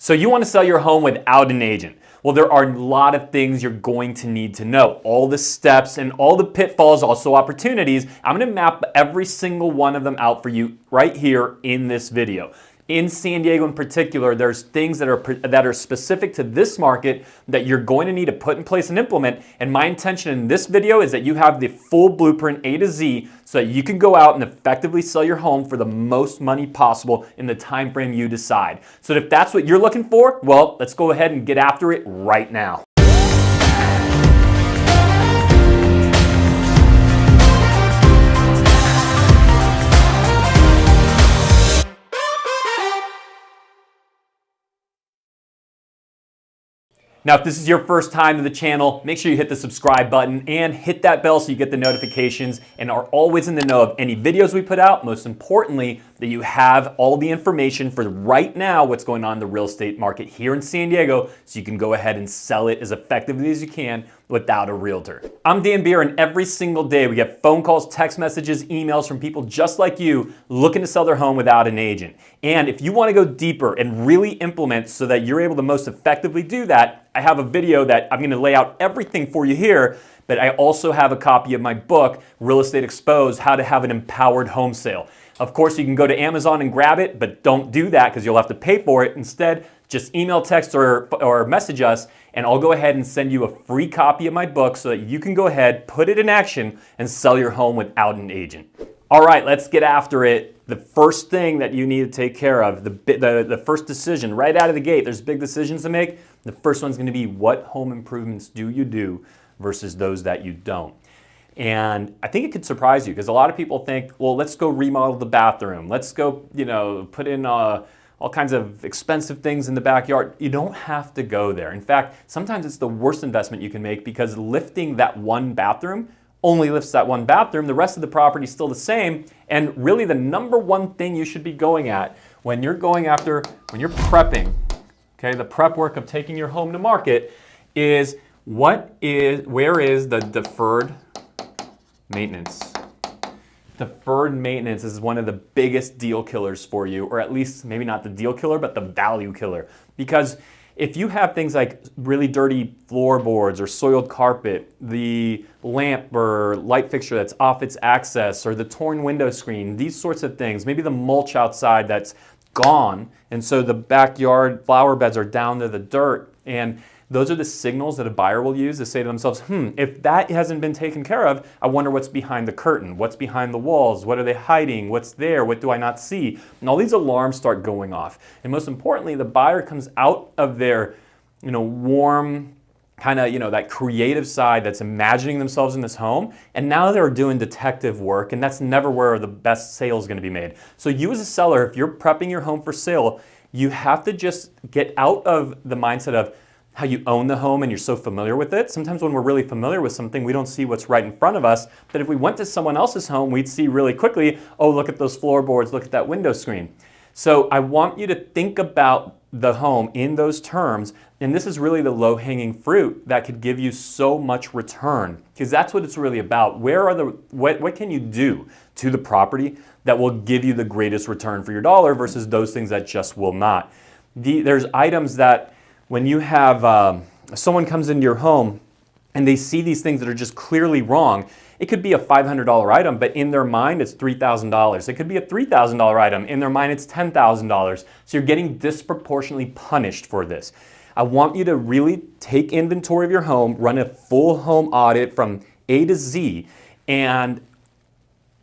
So you want to sell your home without an agent. Well, there are a lot of things you're going to need to know. All the steps and all the pitfalls, also opportunities. I'm going to map every single one of them out for you right here in this video. In San Diego in particular, there's things that are specific to this market that you're going to need to put in place and implement. And my intention in this video is that you have the full blueprint A to Z so that you can go out and effectively sell your home for the most money possible in the time frame you decide. So if that's what you're looking for, well, let's go ahead and get after it right now. Now, if this is your first time to the channel, make sure you hit the subscribe button and hit that bell so you get the notifications and are always in the know of any videos we put out. Most importantly, that you have all the information for right now what's going on in the real estate market here in San Diego so you can go ahead and sell it as effectively as you can without a realtor. I'm Dan Beer, and every single day we get phone calls, text messages, emails from people just like you looking to sell their home without an agent. And if you want to go deeper and really implement so that you're able to most effectively do that, I have a video that I'm going to lay out everything for you here, but I also have a copy of my book, Real Estate Exposed: How to Have an Empowered Home Sale. Of course, you can go to Amazon and grab it, but don't do that because you'll have to pay for it. Instead, just email, text, or message us, and I'll go ahead and send you a free copy of my book so that you can go ahead, put it in action, and sell your home without an agent. All right, let's get after it. The first thing that you need to take care of, the first decision right out of the gate, there's big decisions to make. The first one's going to be, what home improvements do you do versus those that you don't? And I think it could surprise you because a lot of people think, well, let's go remodel the bathroom. Let's go, put in all kinds of expensive things in the backyard. You don't have to go there. In fact, sometimes it's the worst investment you can make because lifting that one bathroom only lifts that one bathroom. The rest of the property is still the same. And really the number one thing you should be going at when you're prepping, okay, the prep work of taking your home to market is where is the deferred maintenance? Deferred maintenance is one of the biggest deal killers for you, or at least maybe not the deal killer, but the value killer. Because if you have things like really dirty floorboards or soiled carpet, the lamp or light fixture that's off its axis, or the torn window screen, these sorts of things, maybe the mulch outside that's gone, and so the backyard flower beds are down to the dirt, and those are the signals that a buyer will use to say to themselves, if that hasn't been taken care of, I wonder what's behind the curtain, what's behind the walls, what are they hiding, what's there, what do I not see? And all these alarms start going off. And most importantly, the buyer comes out of their warm, kind of, that creative side that's imagining themselves in this home, and now they're doing detective work, and that's never where the best sale is going to be made. So you as a seller, if you're prepping your home for sale, you have to just get out of the mindset of how you own the home and you're so familiar with it. Sometimes when we're really familiar with something, we don't see what's right in front of us. But if we went to someone else's home, we'd see really quickly, oh, look at those floorboards, look at that window screen. So I want you to think about the home in those terms, and this is really the low-hanging fruit that could give you so much return, because that's what it's really about. What can you do to the property that will give you the greatest return for your dollar versus those things that just will not? There's items that when you have someone comes into your home and they see these things that are just clearly wrong, it could be a $500 item, but in their mind it's $3,000. It could be a $3,000 item. In their mind it's $10,000. So you're getting disproportionately punished for this. I want you to really take inventory of your home, run a full home audit from A to Z, and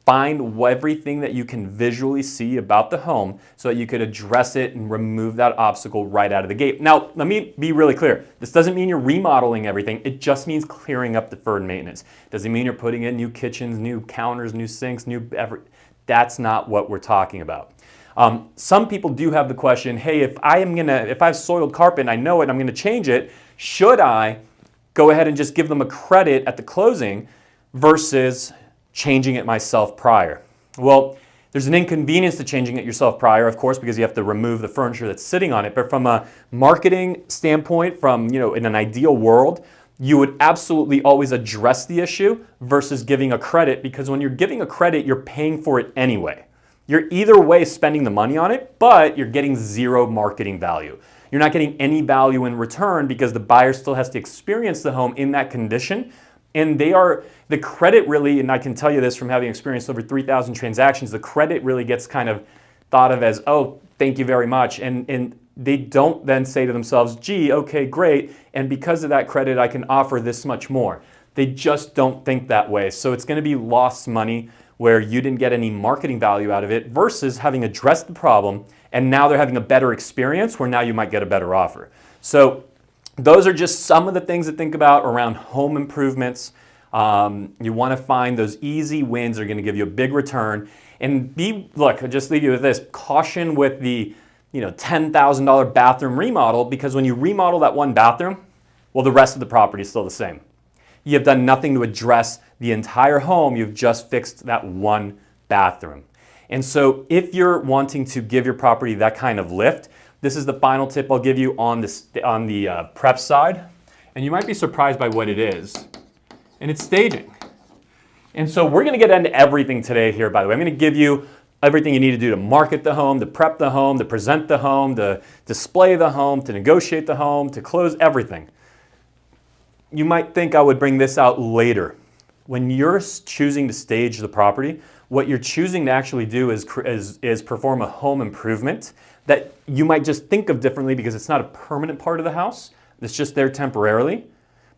find everything that you can visually see about the home so that you could address it and remove that obstacle right out of the gate. Now, let me be really clear. This doesn't mean you're remodeling everything. It just means clearing up deferred maintenance. Doesn't mean you're putting in new kitchens, new counters, new sinks, that's not what we're talking about. Some people do have the question, hey, if I have soiled carpet and I know it, I'm gonna change it, should I go ahead and just give them a credit at the closing versus changing it myself prior? Well, there's an inconvenience to changing it yourself prior, of course, because you have to remove the furniture that's sitting on it. But from a marketing standpoint, in an ideal world, you would absolutely always address the issue versus giving a credit, because when you're giving a credit, you're paying for it anyway. You're either way spending the money on it, but you're getting zero marketing value. You're not getting any value in return because the buyer still has to experience the home in that condition. And the credit really, and I can tell you this from having experienced over 3,000 transactions, the credit really gets kind of thought of as, oh, thank you very much. And they don't then say to themselves, gee, okay, great. And because of that credit, I can offer this much more. They just don't think that way. So it's going to be lost money where you didn't get any marketing value out of it versus having addressed the problem and now they're having a better experience where now you might get a better offer. So those are just some of the things to think about around home improvements. You want to find those easy wins that are going to give you a big return. And look, I'll just leave you with this. Caution with the $10,000 bathroom remodel, because when you remodel that one bathroom, well, the rest of the property is still the same. You have done nothing to address the entire home. You've just fixed that one bathroom. And so if you're wanting to give your property that kind of lift, this is the final tip I'll give you on the prep side. And you might be surprised by what it is. And it's staging. And so we're going to get into everything today here, by the way. I'm going to give you everything you need to do to market the home, to prep the home, to present the home, to display the home, to negotiate the home, to close everything. You might think I would bring this out later. When you're choosing to stage the property, what you're choosing to actually do is perform a home improvement that you might just think of differently because it's not a permanent part of the house. It's just there temporarily.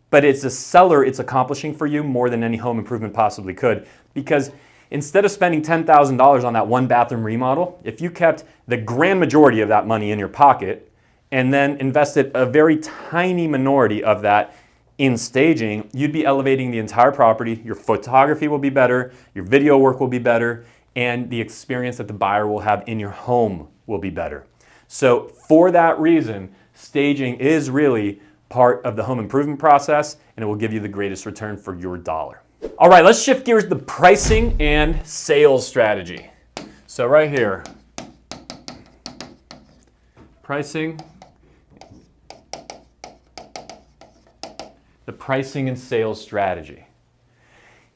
But it's a seller it's accomplishing for you more than any home improvement possibly could. Because instead of spending $10,000 on that one bathroom remodel, if you kept the grand majority of that money in your pocket and then invested a very tiny minority of that in staging, you'd be elevating the entire property. Your photography will be better, your video work will be better, and the experience that the buyer will have in your home will be better. So for that reason, staging is really part of the home improvement process, and it will give you the greatest return for your dollar. All right, let's shift gears to the pricing and sales strategy. So right here, pricing, the pricing and sales strategy.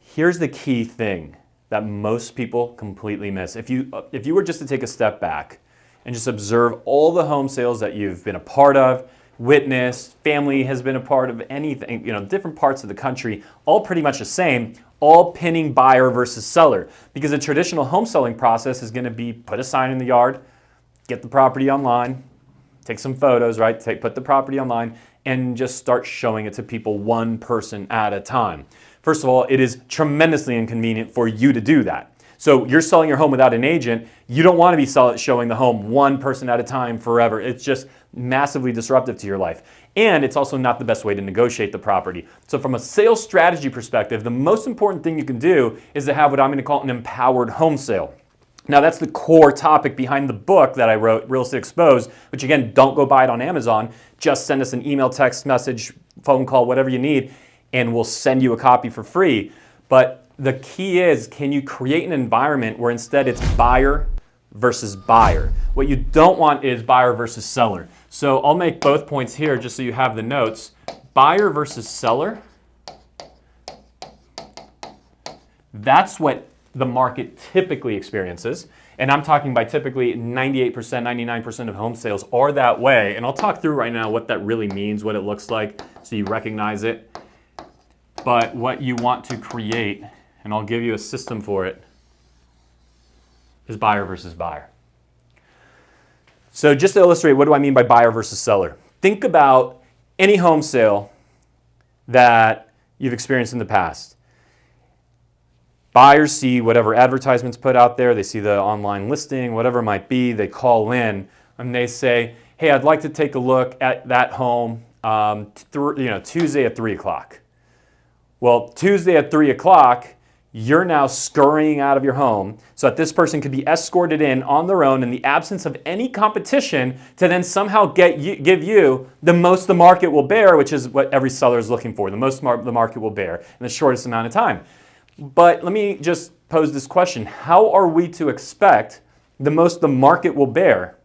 Here's the key thing that most people completely miss. If you were just to take a step back and just observe all the home sales that you've been a part of, witnessed, family has been a part of, anything, different parts of the country, all pretty much the same, all pinning buyer versus seller. Because a traditional home selling process is going to be put a sign in the yard, get the property online, take some photos, right? Put the property online and just start showing it to people one person at a time. First of all, it is tremendously inconvenient for you to do that. So you're selling your home without an agent. You don't want to be showing the home one person at a time forever. It's just massively disruptive to your life. And it's also not the best way to negotiate the property. So from a sales strategy perspective, the most important thing you can do is to have what I'm going to call an empowered home sale. Now that's the core topic behind the book that I wrote, Real Estate Exposed, which again, don't go buy it on Amazon. Just send us an email, text message, phone call, whatever you need, and we'll send you a copy for free. But the key is, can you create an environment where instead it's buyer versus buyer? What you don't want is buyer versus seller. So I'll make both points here just so you have the notes. Buyer versus seller, that's what the market typically experiences. And I'm talking by typically 98%, 99% of home sales are that way. And I'll talk through right now what that really means, what it looks like, so you recognize it. But what you want to create, and I'll give you a system for it, is buyer versus buyer. So just to illustrate, what do I mean by buyer versus seller? Think about any home sale that you've experienced in the past. Buyers see whatever advertisements put out there, they see the online listing, whatever it might be, they call in and they say, hey, I'd like to take a look at that home Tuesday at 3 o'clock. Well, Tuesday at 3 o'clock, you're now scurrying out of your home so that this person could be escorted in on their own in the absence of any competition to then somehow give you the most the market will bear, which is what every seller is looking for, the most the market will bear in the shortest amount of time. But let me just pose this question. How are we to expect the most the market will bear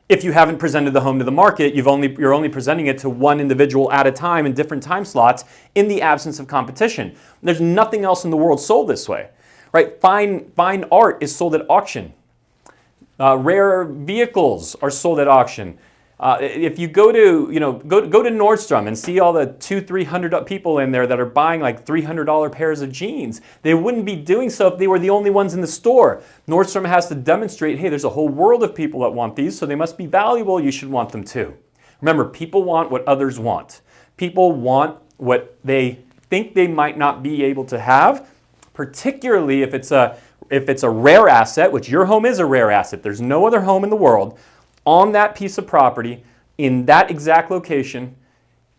if you haven't presented the home to the market? You're only presenting it to one individual at a time in different time slots in the absence of competition. There's nothing else in the world sold this way, right? Fine art is sold at auction. Rare vehicles are sold at auction. If you go to, go to Nordstrom and see all the $200-300 people in there that are buying like $300 pairs of jeans, they wouldn't be doing so if they were the only ones in the store. Nordstrom has to demonstrate, hey, there's a whole world of people that want these, so they must be valuable. You should want them too. Remember, people want what others want. People want what they think they might not be able to have, particularly if it's a rare asset, which your home is a rare asset. There's no other home in the world on that piece of property in that exact location,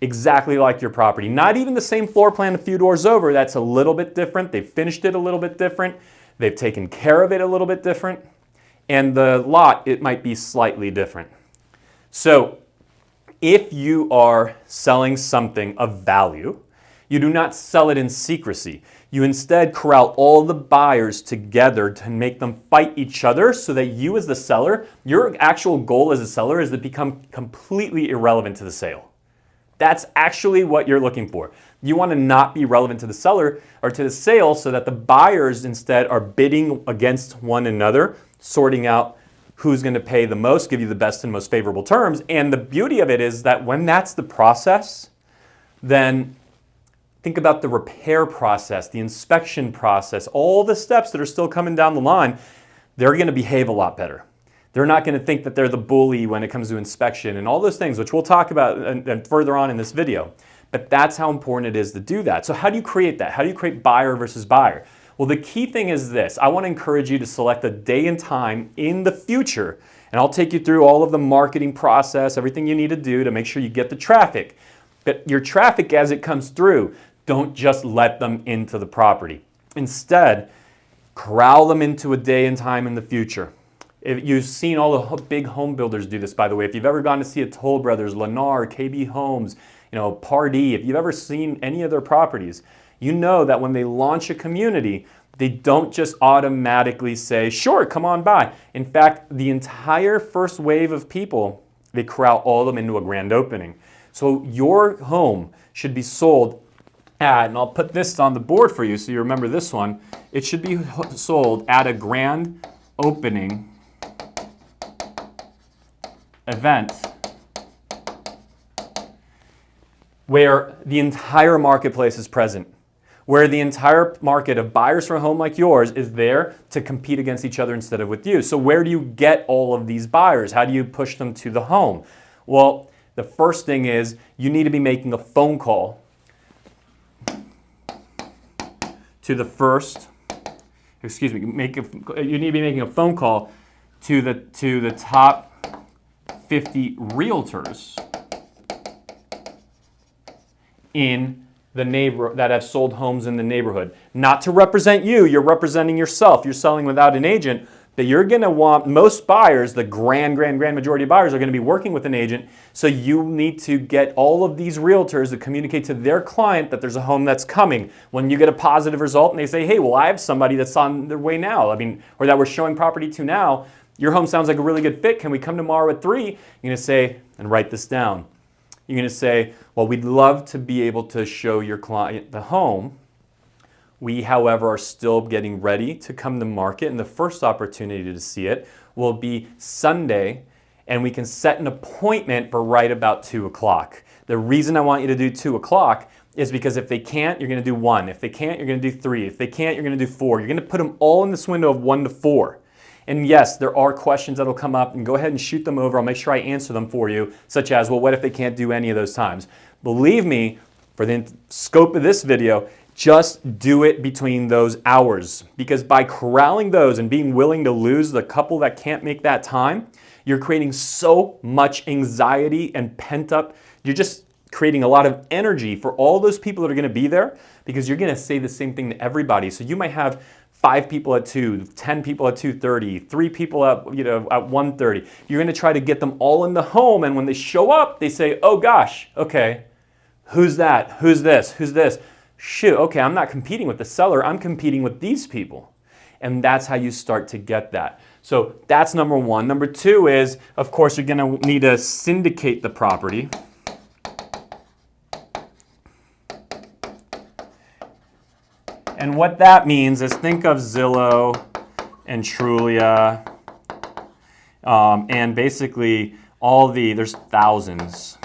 exactly like your property. Not even the same floor plan a few doors over. That's a little bit different. They've finished it a little bit different. They've taken care of it a little bit different. And the lot, it might be slightly different. So if you are selling something of value, you do not sell it in secrecy. You instead corral all the buyers together to make them fight each other so that you as the seller, your actual goal as a seller is to become completely irrelevant to the sale. That's actually what you're looking for. You want to not be relevant to the seller or to the sale so that the buyers instead are bidding against one another, sorting out who's going to pay the most, give you the best and most favorable terms. And the beauty of it is that when that's the process, then think about the repair process, the inspection process, all the steps that are still coming down the line. They're going to behave a lot better. They're not going to think that they're the bully when it comes to inspection and all those things, which we'll talk about and further on in this video. But that's how important it is to do that. So how do you create that? How do you create buyer versus buyer? Well, the key thing is this. I want to encourage you to select a day and time in the future, and I'll take you through all of the marketing process, everything you need to do to make sure you get the traffic. But your traffic as it comes through, don't just let them into the property. Instead, corral them into a day and time in the future. If you've seen all the big home builders do this, by the way. If you've ever gone to see a Toll Brothers, Lennar, KB Homes, Pardee, if you've ever seen any of their properties, you know that when they launch a community, they don't just automatically say, sure, come on by. In fact, the entire first wave of people, they corral all of them into a grand opening. So your home should be sold at, and I'll put this on the board for you so you remember this one, it should be sold at a grand opening event where the entire marketplace is present, where the entire market of buyers for a home like yours is there to compete against each other instead of with you. So where do you get all of these buyers? How do you push them to the home? Well, the first thing is you need to be making a phone call to the first, you need to be making a phone call to the top 50 realtors in the neighbor that have sold homes in the neighborhood. Not to represent you, you're representing yourself. You're selling without an agent, but you're going to want most buyers, the grand majority of buyers are going to be working with an agent. So you need to get all of these realtors to communicate to their client that there's a home that's coming. When you get a positive result and they say, hey, well, I have somebody that's on their way now, or that we're showing property to now, your home sounds like a really good fit. Can we come tomorrow at 3? You're going to say, and write this down. You're going to say, well, we'd love to be able to show your client the home. We, however, are still getting ready to come to market, and the first opportunity to see it will be Sunday, and we can set an appointment for right about 2 o'clock. The reason I want you to do 2 o'clock is because if they can't, you're going to do 1. If they can't, you're going to do 3. If they can't, you're going to do 4. You're going to put them all in this window of 1 to 4. And yes, there are questions that'll come up, and go ahead and shoot them over. I'll make sure I answer them for you, such as, well, what if they can't do any of those times? Believe me, for the scope of this video, just do it between those hours, because by corralling those and being willing to lose the couple that can't make that time, you're creating so much anxiety and pent up. You're just creating a lot of energy for all those people that are going to be there, because you're going to say the same thing to everybody. So you might have 5 people at 2, 10 people at 2:30, 3 people at 1:30. You're going to try to get them all in the home, and when they show up, they say, oh gosh, okay, who's that? Who's this? Who's this? Shoot, okay, I'm not competing with the seller, I'm competing with these people. And that's how you start to get that. So that's number 1. Number 2 is, of course, you're going to need to syndicate the property. And what that means is, think of Zillow and Trulia And basically there's thousands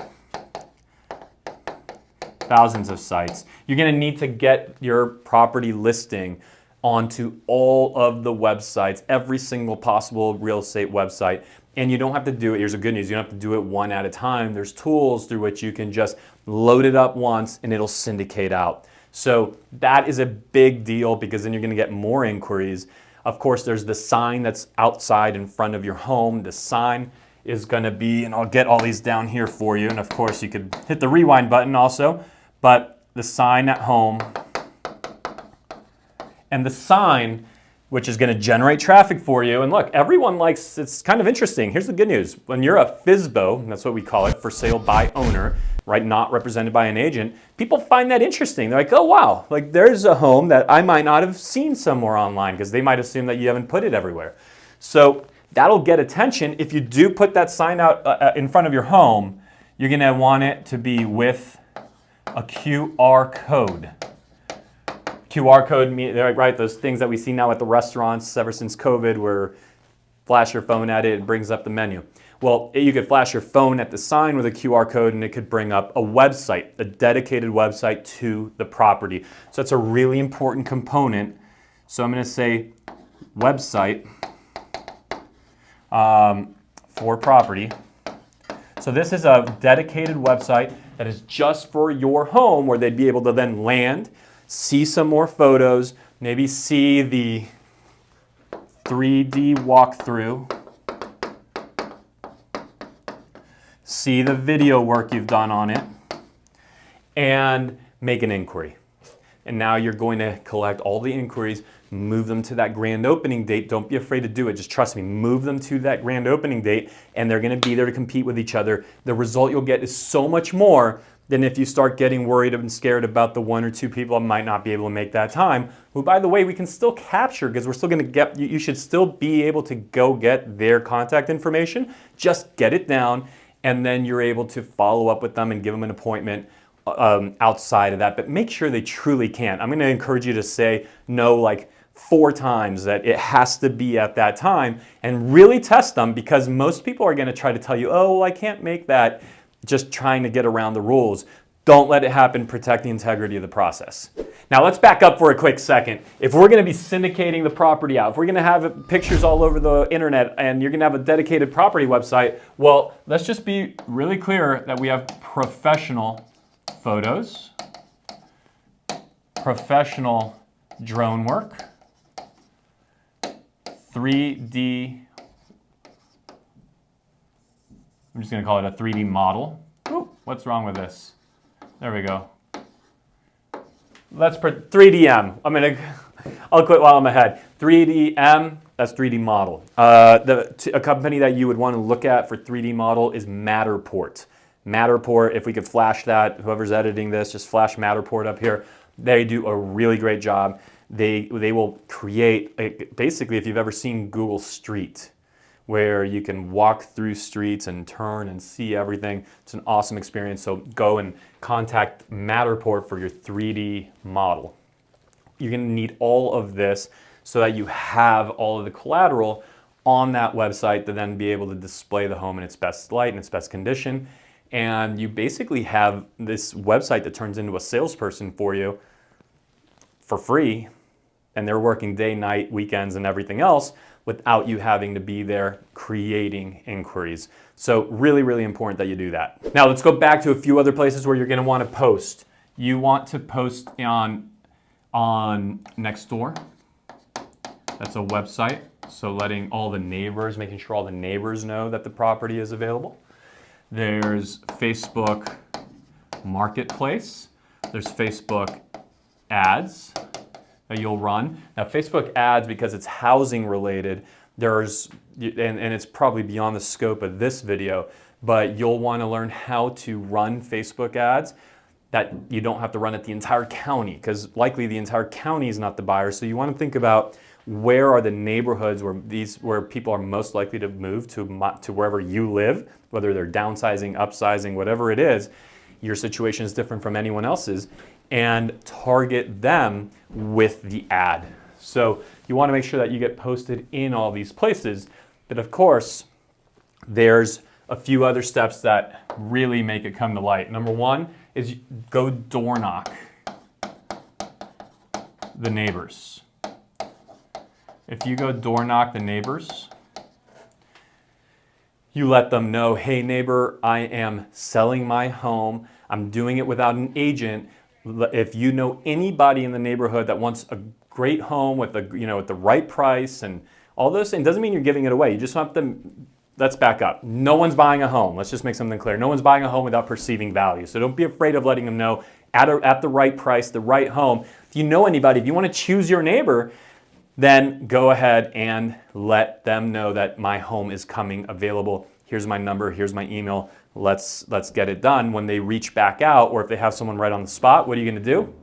of sites. You're gonna need to get your property listing onto all of the websites, every single possible real estate website. And you don't have to do it, here's the good news, you don't have to do it one at a time. There's tools through which you can just load it up once and it'll syndicate out. So that is a big deal because then you're gonna get more inquiries. Of course, there's the sign that's outside in front of your home. The sign is gonna be, and I'll get all these down here for you. And of course, you could hit the rewind button also, but the sign at home and the sign, which is going to generate traffic for you. And look, everyone likes, it's kind of interesting. Here's the good news. When you're a FSBO, and that's what we call it, for sale by owner, right, not represented by an agent, people find that interesting. They're like, oh wow, like there's a home that I might not have seen somewhere online because they might assume that you haven't put it everywhere. So that'll get attention. If you do put that sign out in front of your home, you're going to want it to be with a QR code. QR code, right? Those things that we see now at the restaurants ever since COVID, where flash your phone at it brings up the menu. Well, you could flash your phone at the sign with a QR code and it could bring up a website, a dedicated website to the property. So that's a really important component. So I'm going to say website for property. So this is a dedicated website that is just for your home, where they'd be able to then land, see some more photos, maybe see the 3D walkthrough, see the video work you've done on it, and make an inquiry. And now you're going to collect all the inquiries, move them to that grand opening date. Don't be afraid to do it. Just trust me, move them to that grand opening date, and they're going to be there to compete with each other. The result you'll get is so much more than if you start getting worried and scared about the one or two people that might not be able to make that time, who, by the way, we can still capture because we're still going to get, you should still be able to go get their contact information. Just get it down, and then you're able to follow up with them and give them an appointment outside of that. But make sure they truly can. I'm going to encourage you to say no like 4 times, that it has to be at that time, and really test them, because most people are going to try to tell you, oh, well, I can't make that, just trying to get around the rules. Don't let it happen. Protect the integrity of the process. Now let's back up for a quick second. If we're going to be syndicating the property out, if we're going to have pictures all over the internet and you're going to have a dedicated property website, well, let's just be really clear that we have professional photos, professional drone work, 3D, I'm just going to call it a 3D model. Ooh, what's wrong with this? There we go. Let's put 3DM. I'll quit while I'm ahead. 3DM, that's 3D model. A company that you would want to look at for 3D model is Matterport. Matterport, if we could flash that, whoever's editing this, just flash Matterport up here. They do a really great job. They will create, basically, if you've ever seen Google Street, where you can walk through streets and turn and see everything. It's an awesome experience. So go and contact Matterport for your 3D model. You're going to need all of this so that you have all of the collateral on that website to then be able to display the home in its best light and its best condition. And you basically have this website that turns into a salesperson for you for free, and they're working day, night, weekends, and everything else without you having to be there creating inquiries. So really, really important that you do that. Now let's go back to a few other places where you're going to want to post. You want to post on Nextdoor. That's a website. So letting all the neighbors, making sure all the neighbors know that the property is available. There's Facebook Marketplace. There's Facebook ads that you'll run. Now Facebook ads, because it's housing related, and it's probably beyond the scope of this video, but you'll want to learn how to run Facebook ads that you don't have to run at the entire county, because likely the entire county is not the buyer. So you want to think about where are the neighborhoods where people are most likely to move to wherever you live, whether they're downsizing, upsizing, whatever it is. Your situation is different from anyone else's, and target them with the ad. So you want to make sure that you get posted in all these places. But of course, there's a few other steps that really make it come to light. Number one is go door knock the neighbors. If you go door knock the neighbors, you let them know, hey neighbor, I am selling my home. I'm doing it without an agent. If you know anybody in the neighborhood that wants a great home with with the right price and all those things, doesn't mean you're giving it away. You just want them, let's back up. No one's buying a home. Let's just make something clear. No one's buying a home without perceiving value. So don't be afraid of letting them know at the right price, the right home. If you know anybody, if you want to choose your neighbor, then go ahead and let them know that my home is coming available. Here's my number, here's my email. Let's get it done. When they reach back out, or if they have someone right on the spot, what are you going to do? You're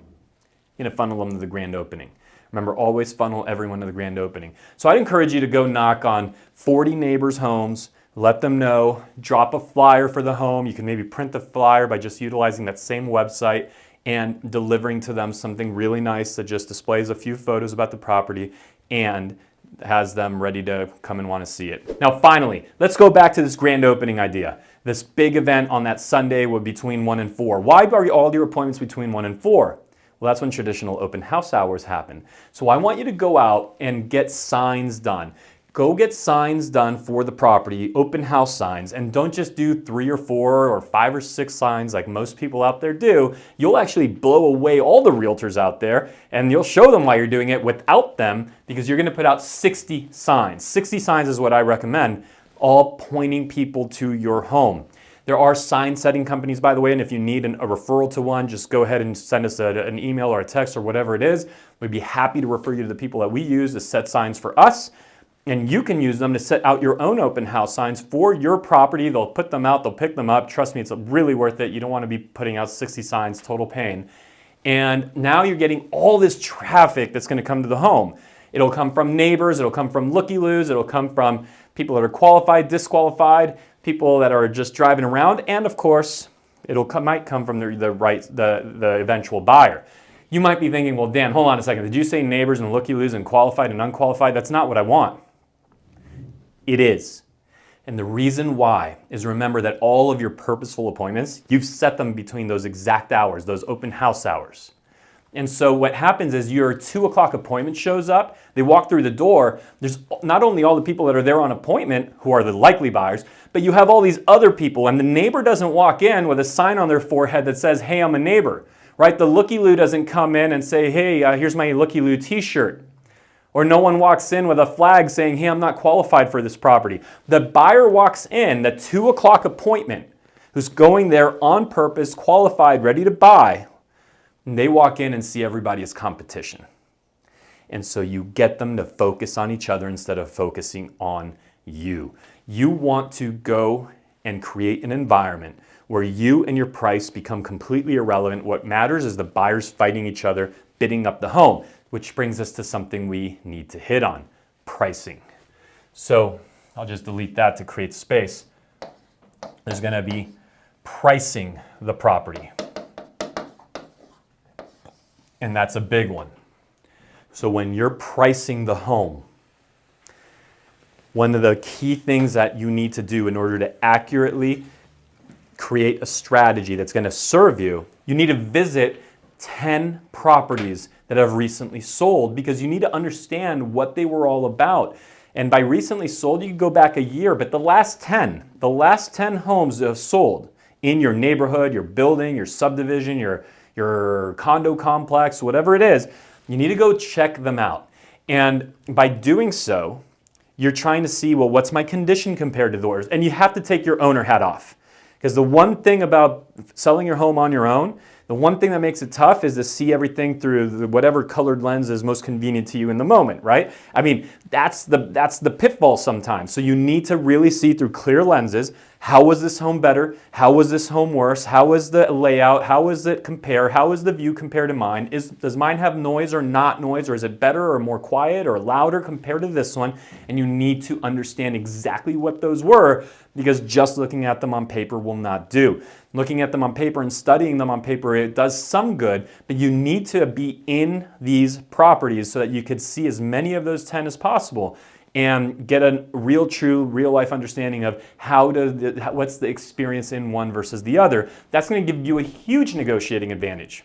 going to funnel them to the grand opening. Remember, always funnel everyone to the grand opening. So I'd encourage you to go knock on 40 neighbors' homes, let them know, drop a flyer for the home. You can maybe print the flyer by just utilizing that same website and delivering to them something really nice that just displays a few photos about the property and has them ready to come and want to see it. Now finally, let's go back to this grand opening idea. This big event on that Sunday would be between 1 and 4. Why are all your appointments between 1 and 4? Well, that's when traditional open house hours happen. So I want you to go out and get signs done. Go get signs done for the property, open house signs, and don't just do 3 or 4 or 5 or 6 signs like most people out there do. You'll actually blow away all the realtors out there, and you'll show them why you're doing it without them, because you're going to put out 60 signs. 60 signs is what I recommend, all pointing people to your home. There are sign setting companies, by the way, and if you need a referral to one, just go ahead and send us an email or a text or whatever it is. We'd be happy to refer you to the people that we use to set signs for us. And you can use them to set out your own open house signs for your property. They'll put them out, they'll pick them up. Trust me, it's really worth it. You don't want to be putting out 60 signs, total pain. And now you're getting all this traffic that's going to come to the home. It'll come from neighbors, it'll come from looky-loos, it'll come from people that are qualified, disqualified, people that are just driving around, and of course, might come from the eventual buyer. You might be thinking, well, Dan, hold on a second. Did you say neighbors and looky-loos and qualified and unqualified? That's not what I want. It is. And the reason why is, remember that all of your purposeful appointments, you've set them between those exact hours, those open house hours. And so what happens is your 2 o'clock appointment shows up, they walk through the door, there's not only all the people that are there on appointment who are the likely buyers, but you have all these other people, and the neighbor doesn't walk in with a sign on their forehead that says, hey, I'm a neighbor, right? The looky-loo doesn't come in and say, hey, here's my looky-loo t-shirt. Or no one walks in with a flag saying, hey, I'm not qualified for this property. The buyer walks in, the 2 o'clock appointment, who's going there on purpose, qualified, ready to buy, and they walk in and see everybody as competition. And so you get them to focus on each other instead of focusing on you. You want to go and create an environment where you and your price become completely irrelevant. What matters is the buyers fighting each other, bidding up the home, which brings us to something we need to hit on, pricing. So I'll just delete that to create space. There's going to be pricing the property. And that's a big one. So when you're pricing the home, one of the key things that you need to do in order to accurately create a strategy that's going to serve you, you need to visit 10 properties that have recently sold, because you need to understand what they were all about. And by recently sold, you can go back a year, but the last 10 homes that have sold in your neighborhood, your building, your subdivision, your condo complex, whatever it is, you need to go check them out. And by doing so, you're trying to see, well, what's my condition compared to theirs? And you have to take your owner hat off. Because the one thing about selling your home on your own, the one thing that makes it tough is to see everything through whatever colored lens is most convenient to you in the moment, right? I mean, that's the pitfall sometimes. So you need to really see through clear lenses. How was this home better? How was this home worse? How was the layout? How does it compare? How is the view compared to mine? Does mine have noise or not noise? Or is it better or more quiet or louder compared to this one? And you need to understand exactly what those were, because just looking at them on paper will not do. Looking at them on paper and studying them on paper, it does some good, but you need to be in these properties so that you could see as many of those 10 as possible. and get a real, true, real life understanding of what's the experience in one versus the other. That's going to give you a huge negotiating advantage.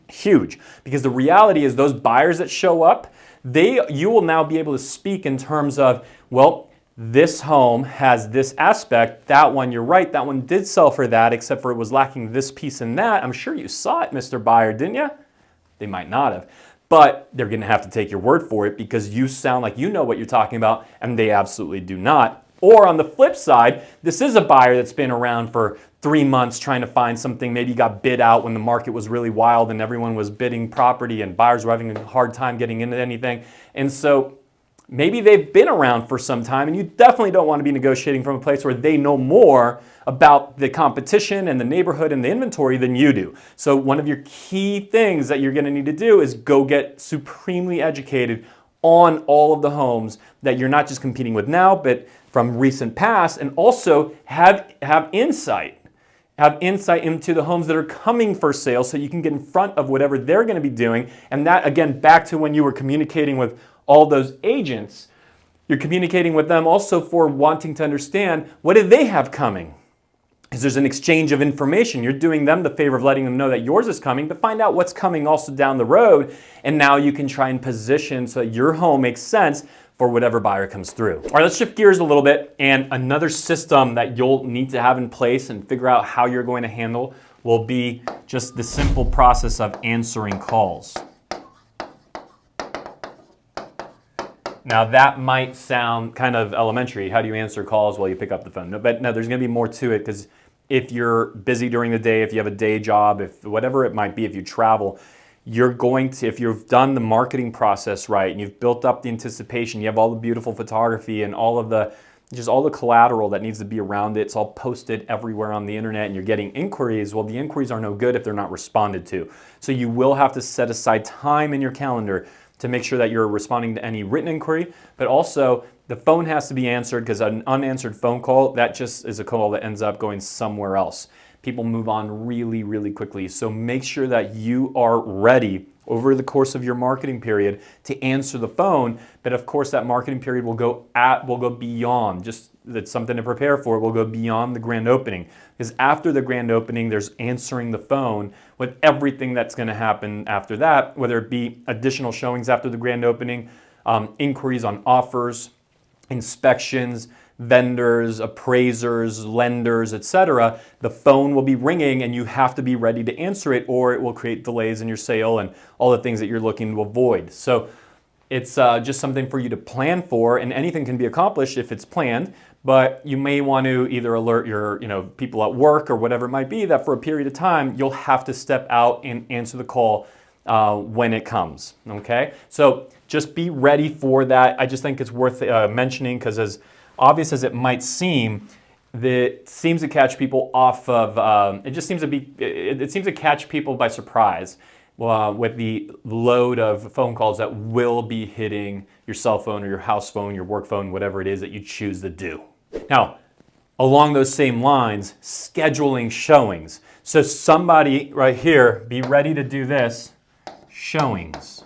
Huge. Because the reality is those buyers that show up, you will now be able to speak in terms of, well, this home has this aspect, that one, you're right, that one did sell for that, except for it was lacking this piece and that. I'm sure you saw it, Mr. Buyer, didn't you? They might not have. But they're going to have to take your word for it because you sound like you know what you're talking about, and they absolutely do not. Or on the flip side, this is a buyer that's been around for 3 months trying to find something, maybe got bid out when the market was really wild and everyone was bidding property and buyers were having a hard time getting into anything. And so maybe they've been around for some time, and you definitely don't want to be negotiating from a place where they know more about the competition and the neighborhood and the inventory than you do. So one of your key things that you're going to need to do is go get supremely educated on all of the homes that you're not just competing with now, but from recent past, and also have insight. Have insight into the homes that are coming for sale so you can get in front of whatever they're going to be doing. And that, again, back to when you were communicating with all those agents, you're communicating with them also for wanting to understand what do they have coming. Because there's an exchange of information. You're doing them the favor of letting them know that yours is coming, but find out what's coming also down the road. And now you can try and position so that your home makes sense for whatever buyer comes through. All right, let's shift gears a little bit. And another system that you'll need to have in place and figure out how you're going to handle will be just the simple process of answering calls. Now that might sound kind of elementary. How do you answer calls while you pick up the phone? No, but no, there's going to be more to it, because if you're busy during the day, if you have a day job, if whatever it might be, if you travel, you're going to, if you've done the marketing process right and you've built up the anticipation, you have all the beautiful photography and all of the just all the collateral that needs to be around it, it's all posted everywhere on the internet, and you're getting inquiries. Well, the inquiries are no good if they're not responded to. So you will have to set aside time in your calendar to make sure that you're responding to any written inquiry, but also the phone has to be answered, because an unanswered phone call, that just is a call that ends up going somewhere else. People move on really, really quickly. So make sure that you are ready over the course of your marketing period to answer the phone. But of course, that marketing period will go beyond, just that's something to prepare for, will go beyond the grand opening. Because after the grand opening, there's answering the phone with everything that's going to happen after that, whether it be additional showings after the grand opening, inquiries on offers, inspections, vendors, appraisers, lenders, etc. The phone will be ringing and you have to be ready to answer it, or it will create delays in your sale and all the things that you're looking to avoid. So it's just something for you to plan for, and anything can be accomplished if it's planned, but you may want to either alert your people at work or whatever it might be, that for a period of time you'll have to step out and answer the call when it comes, okay? So just be ready for that. I just think it's worth mentioning, because as obvious as it might seem, that seems to catch people off of, it seems to catch people by surprise with the load of phone calls that will be hitting your cell phone or your house phone, your work phone, whatever it is that you choose to do. Now, along those same lines, scheduling showings. So somebody right here, be ready to do this, showings.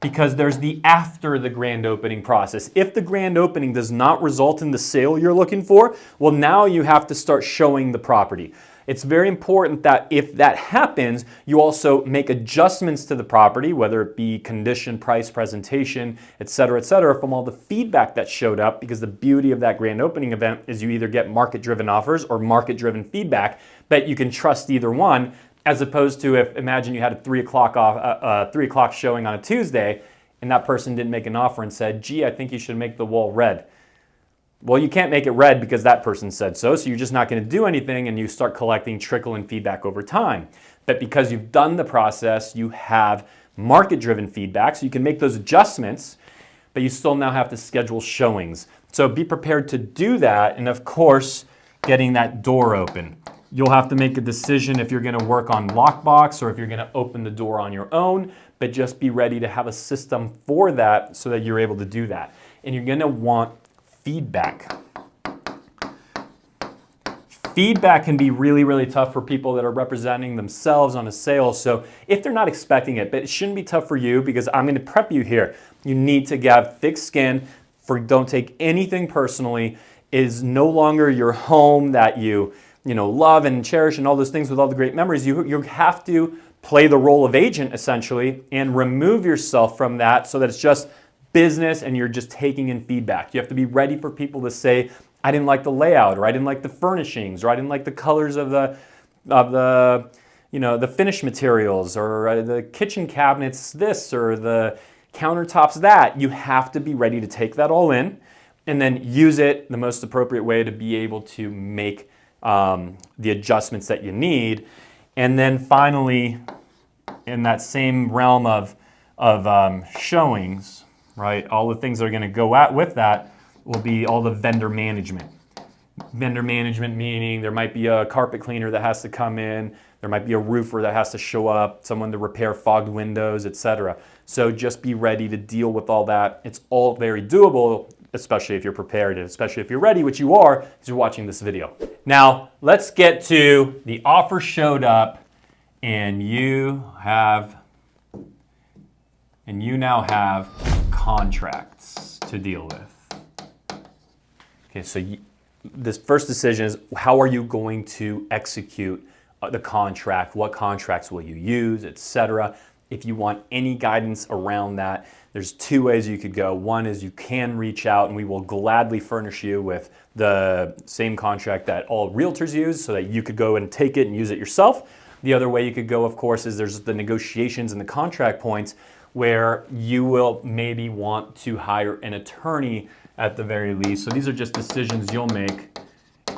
Because there's the after the grand opening process. If the grand opening does not result in the sale you're looking for, well, now you have to start showing the property. It's very important that if that happens, you also make adjustments to the property, whether it be condition, price, presentation, et cetera, from all the feedback that showed up, because the beauty of that grand opening event is you either get market-driven offers or market-driven feedback, but you can trust either one. As opposed to imagine you had a 3 o'clock showing on a Tuesday, and that person didn't make an offer and said, gee, I think you should make the wall red. Well, you can't make it red because that person said so you're just not going to do anything, and you start collecting trickle-in feedback over time. But because you've done the process, you have market-driven feedback, so you can make those adjustments, but you still now have to schedule showings. So be prepared to do that, and of course, getting that door open. You'll have to make a decision if you're going to work on lockbox or if you're going to open the door on your own, but just be ready to have a system for that so that you're able to do that. And you're going to want feedback. Feedback can be really, really tough for people that are representing themselves on a sale. So if they're not expecting it, but it shouldn't be tough for you, because I'm going to prep you here. You need to have thick skin don't take anything personally, is no longer your home that you love and cherish and all those things with all the great memories. You have to play the role of agent essentially and remove yourself from that so that it's just business and you're just taking in feedback. You have to be ready for people to say, I didn't like the layout, or I didn't like the furnishings, or I didn't like the colors of the finish materials, or the kitchen cabinets this, or the countertops that. You have to be ready to take that all in and then use it the most appropriate way to be able to make the adjustments that you need. And then finally, in that same realm of showings, right, all the things that are going to go out with that will be all the vendor management. Vendor management meaning there might be a carpet cleaner that has to come in, there might be a roofer that has to show up, someone to repair fogged windows, etc. So just be ready to deal with all that. It's all very doable, especially if you're prepared and especially if you're ready, which you are as you're watching this video. Now, let's get to the offer showed up and you now have contracts to deal with. Okay, so this first decision is how are you going to execute the contract? What contracts will you use, etc. If you want any guidance around that, there's two ways you could go. One is you can reach out and we will gladly furnish you with the same contract that all realtors use so that you could go and take it and use it yourself. The other way you could go, of course, is there's the negotiations and the contract points where you will maybe want to hire an attorney at the very least. So these are just decisions you'll make.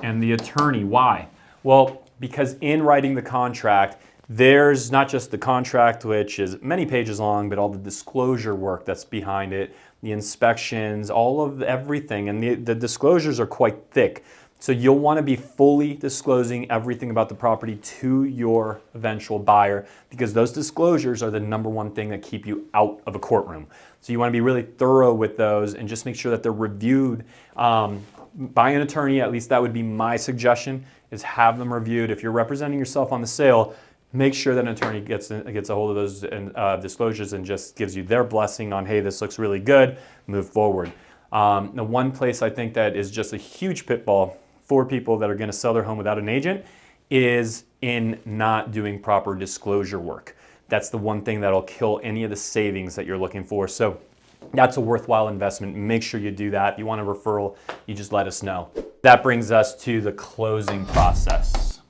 And the attorney, why? Well, because in writing the contract, there's not just the contract, which is many pages long, but all the disclosure work that's behind it, the inspections, all of everything. And the disclosures are quite thick. So you'll want to be fully disclosing everything about the property to your eventual buyer because those disclosures are the number one thing that keep you out of a courtroom. So you want to be really thorough with those and just make sure that they're reviewed by an attorney. At least that would be my suggestion, is have them reviewed. If you're representing yourself on the sale, make sure that an attorney gets a hold of those disclosures and just gives you their blessing on, hey, this looks really good, move forward. The one place I think that is just a huge pitfall for people that are going to sell their home without an agent is in not doing proper disclosure work. That's the one thing that'll kill any of the savings that you're looking for. So that's a worthwhile investment. Make sure you do that. If you want a referral, you just let us know. That brings us to the closing process.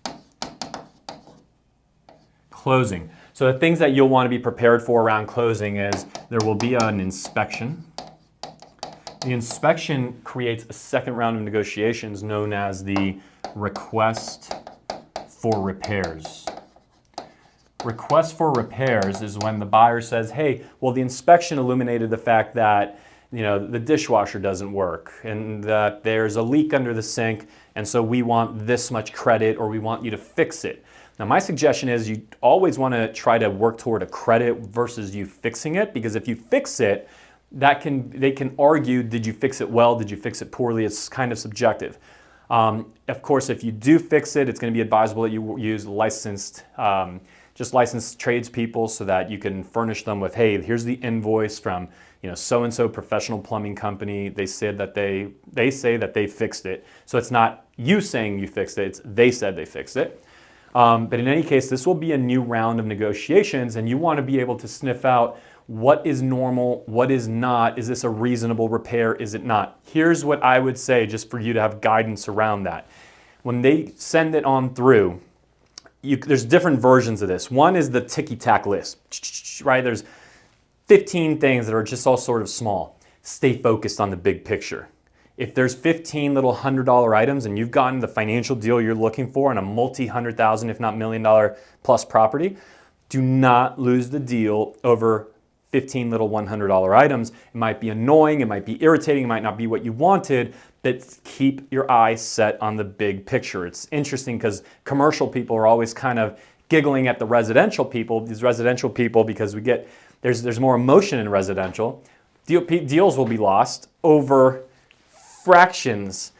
Closing. So the things that you'll want to be prepared for around closing is there will be an inspection. The inspection creates a second round of negotiations known as the request for repairs. Request for repairs is when the buyer says, hey, well, the inspection illuminated the fact that the dishwasher doesn't work and that there's a leak under the sink, and so we want this much credit or we want you to fix it. Now, my suggestion is you always want to try to work toward a credit versus you fixing it, because if you fix it, they can argue, did you fix it well? Did you fix it poorly? It's kind of subjective. Of course, if you do fix it, it's going to be advisable that you use licensed tradespeople so that you can furnish them with, hey, here's the invoice from so-and-so professional plumbing company. They said that they say that they fixed it. So it's not you saying you fixed it, it's they said they fixed it. But in any case, this will be a new round of negotiations, and you want to be able to sniff out what is normal, what is not. Is this a reasonable repair? Is it not? Here's what I would say, just for you to have guidance around that. When they send it on through, there's different versions of this. One is the ticky-tack list, right? There's 15 things that are just all sort of small. Stay focused on the big picture. If there's 15 little $100 items and you've gotten the financial deal you're looking for on a multi-$100,000, if not $1 million plus property, do not lose the deal over 15 little $100 items. It might be annoying, it might be irritating, it might not be what you wanted, but keep your eyes set on the big picture. It's interesting because commercial people are always kind of giggling at the residential people, because there's more emotion in residential. Deals will be lost over fractions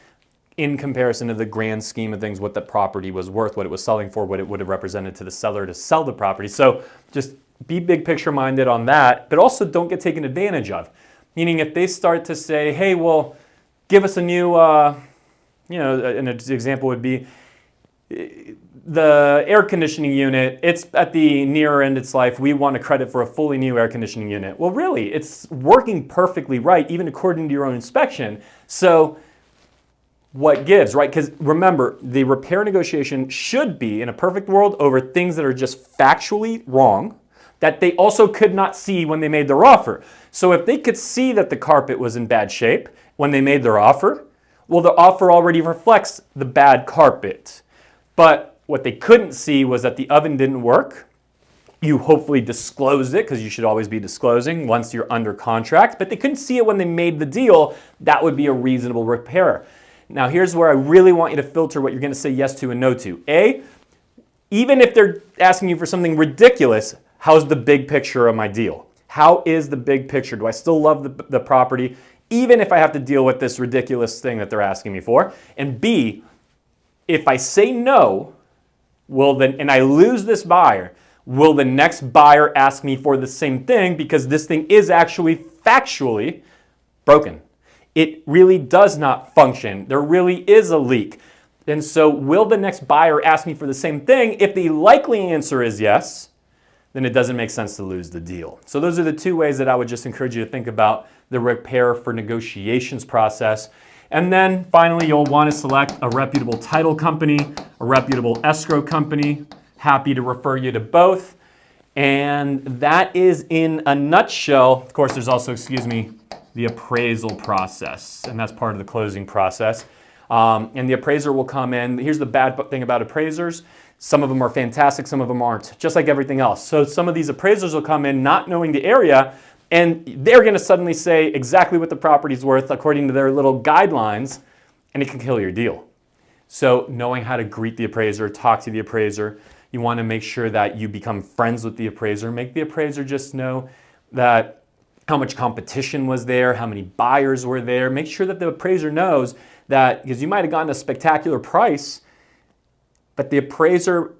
in comparison to the grand scheme of things, what the property was worth, what it was selling for, what it would have represented to the seller to sell the property. So just be big picture minded on that, but also don't get taken advantage of. Meaning if they start to say, hey, well, give us a new, an example would be the air conditioning unit, it's at the nearer end of its life, we want a credit for a fully new air conditioning unit. Well, really, it's working perfectly right, even according to your own inspection. So what gives, right? Because remember, the repair negotiation should be, in a perfect world, over things that are just factually wrong, that they also could not see when they made their offer. So if they could see that the carpet was in bad shape when they made their offer, well, the offer already reflects the bad carpet. But what they couldn't see was that the oven didn't work. You hopefully disclosed it, because you should always be disclosing once you're under contract, but they couldn't see it when they made the deal. That would be a reasonable repair. Now, here's where I really want you to filter what you're going to say yes to and no to. A, even if they're asking you for something ridiculous, how's the big picture of my deal? How is the big picture? Do I still love the property, even if I have to deal with this ridiculous thing that they're asking me for? And B, if I say no, and I lose this buyer, will the next buyer ask me for the same thing, because this thing is actually factually broken? It really does not function. There really is a leak. And so will the next buyer ask me for the same thing? If the likely answer is yes, then it doesn't make sense to lose the deal. So those are the two ways that I would just encourage you to think about the repair for negotiations process. And then finally, you'll want to select a reputable title company, a reputable escrow company. Happy to refer you to both. And that is in a nutshell. Of course, there's also, the appraisal process, and that's part of the closing process. And the appraiser will come in. Here's the bad thing about appraisers. Some of them are fantastic, some of them aren't, just like everything else. So some of these appraisers will come in not knowing the area, and they're going to suddenly say exactly what the property's worth according to their little guidelines, and it can kill your deal. So knowing how to greet the appraiser, talk to the appraiser, you want to make sure that you become friends with the appraiser. Make the appraiser just know that how much competition was there, how many buyers were there. Make sure that the appraiser knows that, because you might have gotten a spectacular price, but the appraiser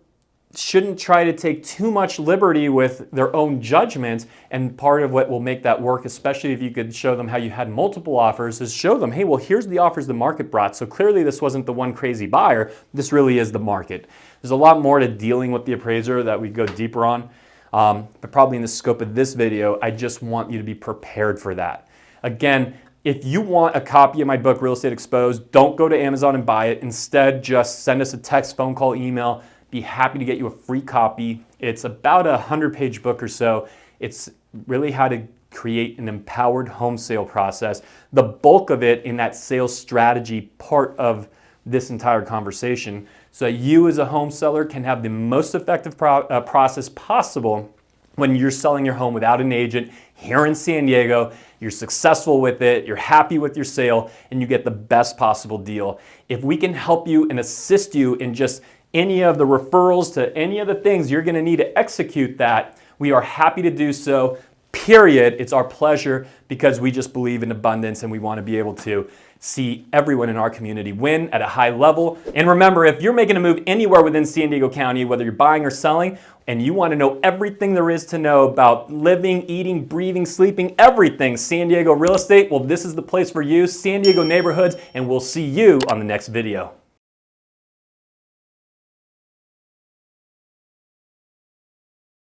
shouldn't try to take too much liberty with their own judgment. And part of what will make that work, especially if you could show them how you had multiple offers, is show them, hey, well, here's the offers the market brought. So clearly this wasn't the one crazy buyer. This really is the market. There's a lot more to dealing with the appraiser that we go deeper on. But probably in the scope of this video, I just want you to be prepared for that. Again, if you want a copy of my book, Real Estate Exposed, don't go to Amazon and buy it. Instead, just send us a text, phone call, email. Be happy to get you a free copy. It's about a 100-page book or so. It's really how to create an empowered home sale process. The bulk of it in that sales strategy part of this entire conversation, so that you as a home seller can have the most effective process possible when you're selling your home without an agent here in San Diego. You're successful with it, you're happy with your sale, and you get the best possible deal. If we can help you and assist you in just any of the referrals to any of the things you're going to need to execute that, we are happy to do so, period. It's our pleasure, because we just believe in abundance and we want to be able to see everyone in our community win at a high level. And remember, if you're making a move anywhere within San Diego County, whether you're buying or selling, and you want to know everything there is to know about living, eating, breathing, sleeping, everything San Diego real estate, well, this is the place for you, San Diego neighborhoods, and we'll see you on the next video.